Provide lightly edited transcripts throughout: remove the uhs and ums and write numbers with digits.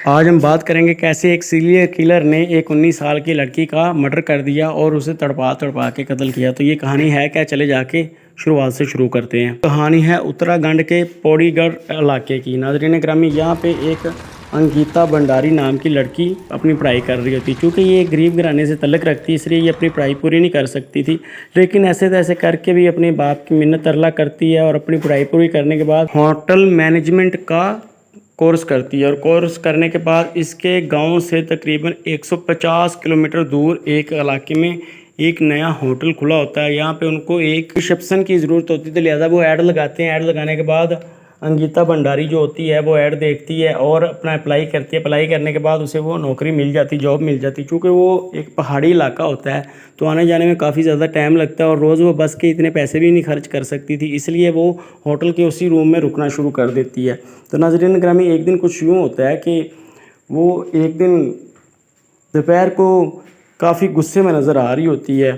آج ہم بات کریں گے کیسے ایک سیریل کلر نے ایک 19 سال کی لڑکی کا مرڈر کر دیا اور اسے تڑپا کے قتل کیا۔ تو یہ کہانی ہے کیا، چلے جا کے شروعات سے شروع کرتے ہیں۔ کہانی ہے اتراکھنڈ کے پوڑی گڑھ علاقے کی۔ ناظرین گرامی، یہاں پہ ایک انگیتا بھنڈاری نام کی لڑکی اپنی پڑھائی کر رہی ہوتی، چونکہ یہ ایک غریب گھرانے سے تعلق رکھتی اس لیے یہ اپنی پڑھائی پوری نہیں کر سکتی تھی، لیکن ایسے تیسے کر کے بھی اپنے باپ کی منت ترلا کرتی ہے اور اپنی پڑھائی پوری کرنے کے بعد ہوٹل مینجمنٹ کا کورس کرتی ہے، اور کورس کرنے کے بعد اس کے گاؤں سے تقریباً 150 کلومیٹر دور ایک علاقے میں ایک نیا ہوٹل کھلا ہوتا ہے۔ یہاں پہ ان کو ایک ریسیپشن کی ضرورت ہوتی ہے، لہٰذا وہ ایڈ لگاتے ہیں۔ ایڈ لگانے کے بعد انگیتا بھنڈاری جو ہوتی ہے وہ ایڈ دیکھتی ہے اور اپنا اپلائی کرتی ہے۔ اپلائی کرنے کے بعد اسے وہ نوکری مل جاتی، جاب مل جاتی۔ چونکہ وہ ایک پہاڑی علاقہ ہوتا ہے تو آنے جانے میں کافی زیادہ ٹائم لگتا ہے، اور روز وہ بس کے اتنے پیسے بھی نہیں خرچ کر سکتی تھی، اس لیے وہ ہوٹل کے اسی روم میں رکنا شروع کر دیتی ہے۔ تو ناظرین گرامی، ایک دن کچھ یوں ہوتا ہے کہ وہ ایک دن دوپہر کو کافی غصے میں نظر آ رہی ہوتی ہے۔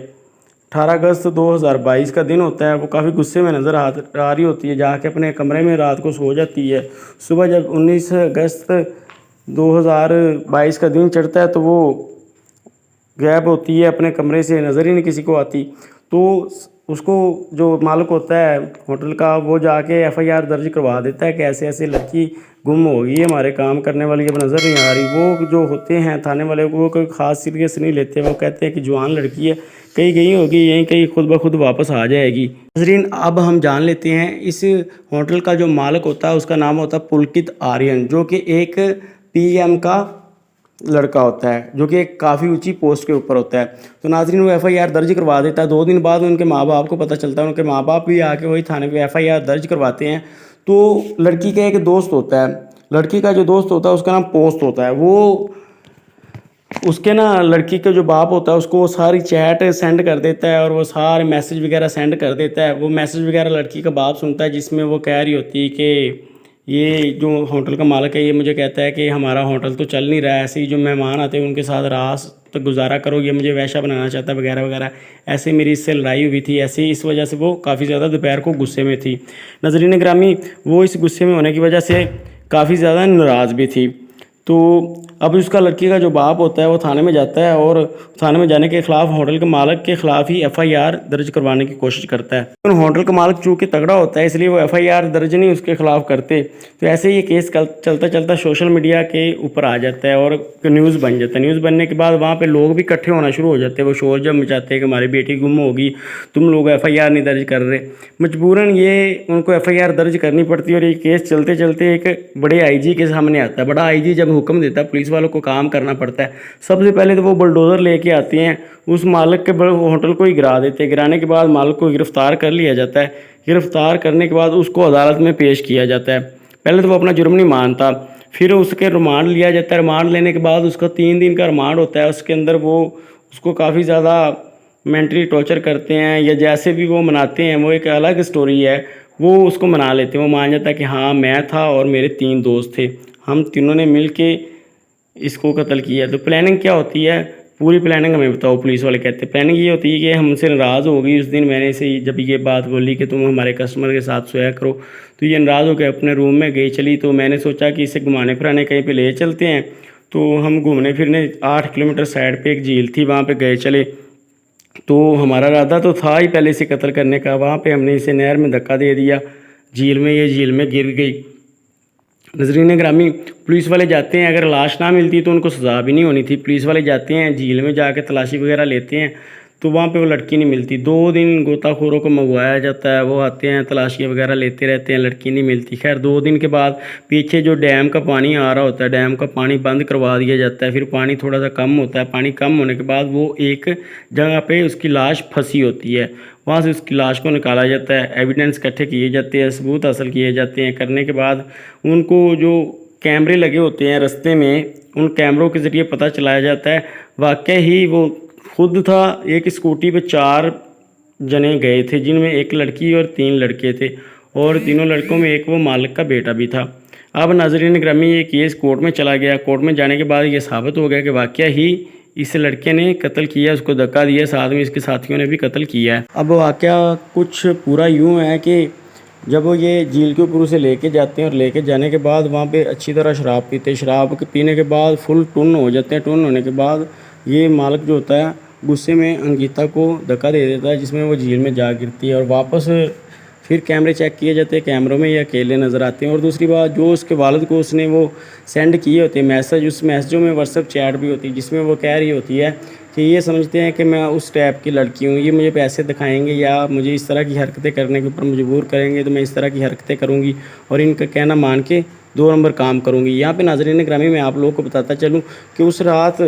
18 اگست 2022 کا دن ہوتا ہے، وہ کافی غصے میں نظر آ رہی ہوتی ہے، جا کے اپنے کمرے میں رات کو سو جاتی ہے۔ صبح جب 19 اگست 2022 کا دن چڑھتا ہے تو وہ غائب ہوتی ہے، اپنے کمرے سے نظر ہی نہیں کسی کو آتی۔ تو اس کو جو مالک ہوتا ہے ہوٹل کا، وہ جا کے FIR درج کروا دیتا ہے کہ ایسے ایسے لڑکی گم ہو گئی ہے، ہمارے کام کرنے والی اب نظر نہیں آ رہی۔ وہ جو ہوتے ہیں تھانے والے، وہ کوئی خاص سیریس نہیں لیتے، وہ کہتے ہیں کہ جوان لڑکی ہے، کہیں گئی ہوگی، یہیں کہیں خود بخود واپس آ جائے گی۔ ناظرین، اب ہم جان لیتے ہیں اس ہوٹل کا جو مالک ہوتا ہے اس کا نام ہوتا ہے پلکت آرین، جو کہ ایک PM کا لڑکا ہوتا ہے، جو کہ ایک کافی اونچی پوسٹ کے اوپر ہوتا ہے۔ تو ناظرین، وہ FIR درج کروا دیتا ہے۔ 2 دن بعد ان کے ماں باپ کو پتہ چلتا ہے، ان کے ماں باپ بھی آ کے وہی تھانے پہ FIR درج کرواتے ہیں۔ تو لڑکی کا ایک دوست ہوتا ہے، لڑکی کا جو دوست ہوتا ہے اس کا نام پوسٹ ہوتا ہے، وہ اس کے لڑکی کا جو باپ ہوتا ہے اس کو وہ ساری چیٹ سینڈ کر دیتا ہے اور وہ سارے میسج وغیرہ سینڈ کر دیتا ہے۔ وہ میسج وغیرہ لڑکی کا باپ سنتا ہے، جس میں وہ کہہ رہی ہوتی ہے کہ یہ جو ہوٹل کا مالک ہے یہ مجھے کہتا ہے کہ ہمارا ہوٹل تو چل نہیں رہا ہے، ایسے ہی جو مہمان آتے ہیں ان کے ساتھ رات تک گزارا کرو، یہ مجھے ویشا بنانا چاہتا ہے وغیرہ وغیرہ۔ ایسے میری اس سے لڑائی ہوئی تھی، ایسے ہی اس وجہ سے وہ کافی زیادہ دوپہر کو غصے میں تھی۔ ناظرین گرامی، وہ اس غصے میں ہونے کی وجہ سے کافی زیادہ ناراض بھی تھی۔ تو اب اس کا لڑکی کا جو باپ ہوتا ہے وہ تھانے میں جاتا ہے، اور تھانے میں جانے کے خلاف ہوٹل کے مالک کے خلاف ہی FIR درج کروانے کی کوشش کرتا ہے۔ ہوٹل کا مالک چونکہ تگڑا ہوتا ہے اس لیے وہ FIR درج نہیں اس کے خلاف کرتے۔ تو ایسے ہی یہ کیس چلتا چلتا سوشل میڈیا کے اوپر آ جاتا ہے اور نیوز بن جاتا ہے۔ نیوز بننے کے بعد وہاں پہ لوگ بھی اکٹھے ہونا شروع ہو جاتے ہیں، وہ شور جب مچاتے ہیں کہ ہماری بیٹی گم ہوگی، تم لوگ FIR نہیں درج کر رہے۔ مجبوراً یہ ان کو FIR درج کرنی پڑتی ہے، اور یہ کیس چلتے چلتے ایک بڑے IG کے سامنے آتا ہے۔ بڑا IG جب حکم دیتا ہے پولیس والوں کو کام کرنا پڑتا ہے۔ سب سے پہلے تو وہ بلڈوزر لے کے آتے ہیں، اس مالک کے ہوٹل کو ہی گرا دیتے ہیں۔ گرانے کے بعد مالک کو گرفتار کر لیا جاتا ہے۔ گرفتار کرنے کے بعد اس کو عدالت میں پیش کیا جاتا ہے۔ پہلے تو وہ اپنا جرم نہیں مانتا، پھر اس کے ریمانڈ لیا جاتا ہے۔ ریمانڈ لینے کے بعد اس کا 3 دن کا ریمانڈ ہوتا ہے۔ اس کے اندر وہ اس کو کافی زیادہ مینٹلی ٹارچر کرتے ہیں، یا جیسے بھی وہ مناتے ہیں، وہ ایک الگ سٹوری ہے۔ وہ اس کو منا لیتے ہیں، وہ مان جاتا ہے کہ ہاں میں تھا اور میرے 3 دوست تھے، ہم تینوں نے مل کے اس کو قتل کیا۔ تو پلاننگ کیا ہوتی ہے، پوری پلاننگ ہمیں بتاؤ، پولیس والے کہتے ہیں۔ پلاننگ یہ ہوتی ہے کہ ہم سے ناراض ہو گئی اس دن، میں نے اسے جب یہ بات بولی کہ تم ہمارے کسٹمر کے ساتھ سویا کرو، تو یہ ناراض ہو کے اپنے روم میں گئی چلی۔ تو میں نے سوچا کہ اسے گھمانے پھرانے کہیں پہ لے چلتے ہیں، تو ہم گھومنے پھرنے 8 کلومیٹر سائڈ پہ ایک جھیل تھی، وہاں پہ گئے چلے۔ تو ہمارا ارادہ تو تھا ہی پہلے اسے قتل کرنے کا، وہاں پہ ہم نے اسے نہر میں دھکا دے دیا جھیل میں، یہ جھیل میں گر گئی۔ ناظرین گرامی، پولیس والے جاتے ہیں، اگر لاش نہ ملتی تو ان کو سزا بھی نہیں ہونی تھی۔ پولیس والے جاتے ہیں جھیل میں، جا کے تلاشی وغیرہ لیتے ہیں، تو وہاں پہ وہ لڑکی نہیں ملتی۔ 2 دن غوطہ خوروں کو منگوایا جاتا ہے، وہ آتے ہیں تلاشیاں وغیرہ لیتے رہتے ہیں، لڑکی نہیں ملتی۔ خیر 2 دن کے بعد پیچھے جو ڈیم کا پانی آ رہا ہوتا ہے، ڈیم کا پانی بند کروا دیا جاتا ہے۔ پھر پانی تھوڑا سا کم ہوتا ہے، پانی کم ہونے کے بعد وہ ایک جگہ پہ اس کی لاش پھنسی ہوتی ہے، وہاں سے اس کی لاش کو نکالا جاتا ہے، ایویڈنس اکٹھے کیے جاتے ہیں، ثبوت حاصل کیے جاتے ہیں۔ کرنے کے بعد ان کو جو کیمرے لگے ہوتے ہیں رستے میں، ان کیمروں کے ذریعے پتہ چلایا جاتا ہے واقعی ہی وہ خود تھا۔ ایک اسکوٹی پہ 4 جنے گئے تھے، جن میں ایک لڑکی اور 3 لڑکے تھے، اور تینوں لڑکوں میں ایک وہ مالک کا بیٹا بھی تھا۔ اب ناظرین گرامی، یہ کیس کورٹ میں چلا گیا۔ کورٹ میں جانے کے بعد یہ ثابت ہو گیا کہ واقعہ ہی اس لڑکے نے قتل کیا، اس کو دھکا دیا، ساتھ میں اس کے ساتھیوں نے بھی قتل کیا ہے۔ اب واقعہ کچھ پورا یوں ہے کہ جب وہ یہ جھیل کے اوپر اسے لے کے جاتے ہیں اور لے کے جانے کے بعد وہاں پہ اچھی طرح شراب پیتے ہیں، شراب کے پینے کے بعد فل ٹن ہو جاتے ہیں، ٹن ہونے کے بعد یہ مالک جو ہوتا ہے غصے میں انگیتا کو دھکا دے دیتا ہے، جس میں وہ جھیل میں جا گرتی ہے، اور واپس پھر کیمرے چیک کیے جاتے ہیں، کیمروں میں یہ اکیلے نظر آتے ہیں۔ اور دوسری بات، جو اس کے والد کو اس نے وہ سینڈ کیے ہوتے ہیں میسج، اس میسجوں میں واٹس ایپ چیٹ بھی ہوتی ہے جس میں وہ کہہ رہی ہوتی ہے کہ یہ سمجھتے ہیں کہ میں اس ٹائپ کی لڑکی ہوں، یہ مجھے پیسے دکھائیں گے یا مجھے اس طرح کی حرکتیں کرنے کے اوپر مجبور کریں گے تو میں اس طرح کی حرکتیں کروں گی اور ان کا کہنا مان کے 2 نمبر کام کروں گی۔ یہاں پہ ناظرین گرامی میں آپ لوگوں کو بتاتا چلوں کہ اس رات،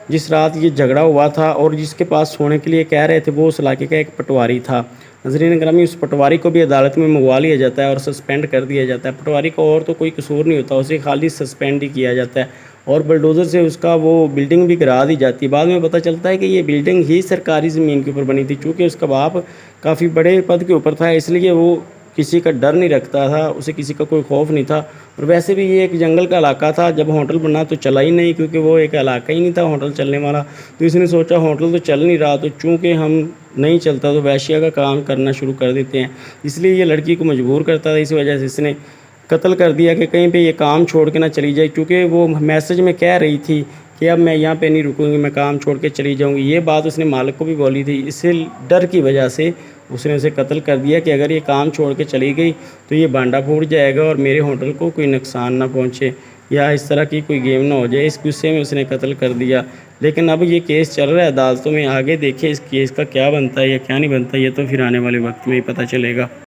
جس رات یہ جھگڑا ہوا تھا اور جس کے پاس سونے کے لیے کہہ رہے تھے، وہ اس علاقے کا ایک پٹواری تھا۔ ناظرین گرامی، اس پٹواری کو بھی عدالت میں منگوا لیا جاتا ہے اور سسپینڈ کر دیا جاتا ہے۔ پٹواری کو اور تو کوئی قصور نہیں ہوتا، اسے خالی سسپینڈ ہی کیا جاتا ہے اور بلڈوزر سے اس کا وہ بلڈنگ بھی گرا دی جاتی ہے۔ بعد میں پتہ چلتا ہے کہ یہ بلڈنگ ہی سرکاری زمین کے اوپر بنی تھی، چونکہ اس کا باپ کافی بڑے پد کے اوپر تھا، اس لیے وہ کسی کا ڈر نہیں رکھتا تھا، اسے کسی کا کوئی خوف نہیں تھا۔ اور ویسے بھی یہ ایک جنگل کا علاقہ تھا، جب ہوٹل بنا تو چلا ہی نہیں، کیونکہ وہ ایک علاقہ ہی نہیں تھا ہوٹل چلنے والا، تو اس نے سوچا ہوٹل تو چل نہیں رہا، تو چونکہ ہم نہیں چلتا تو ویشیا کا کام کرنا شروع کر دیتے ہیں۔ اس لیے یہ لڑکی کو مجبور کرتا تھا، اس وجہ سے اس نے قتل کر دیا کہ کہیں پہ یہ کام چھوڑ کے نہ چلی جائے، کیونکہ وہ میسج میں کہہ رہی تھی کہ اب میں یہاں پہ نہیں رکوں گی، میں کام چھوڑ کے چلی جاؤں گی۔ یہ بات اس نے مالک کو بھی بولی تھی، اس سے ڈر کی وجہ سے اس نے اسے قتل کر دیا کہ اگر یہ کام چھوڑ کے چلی گئی تو یہ بانڈا پھوٹ جائے گا اور میرے ہوٹل کو کوئی نقصان نہ پہنچے یا اس طرح کی کوئی گیم نہ ہو جائے، اس غصے میں اس نے قتل کر دیا۔ لیکن اب یہ کیس چل رہا ہے عدالتوں میں، آگے دیکھیں اس کیس کا کیا بنتا ہے یا کیا نہیں بنتا، یہ تو پھر آنے والے وقت میں ہی پتہ چلے گا۔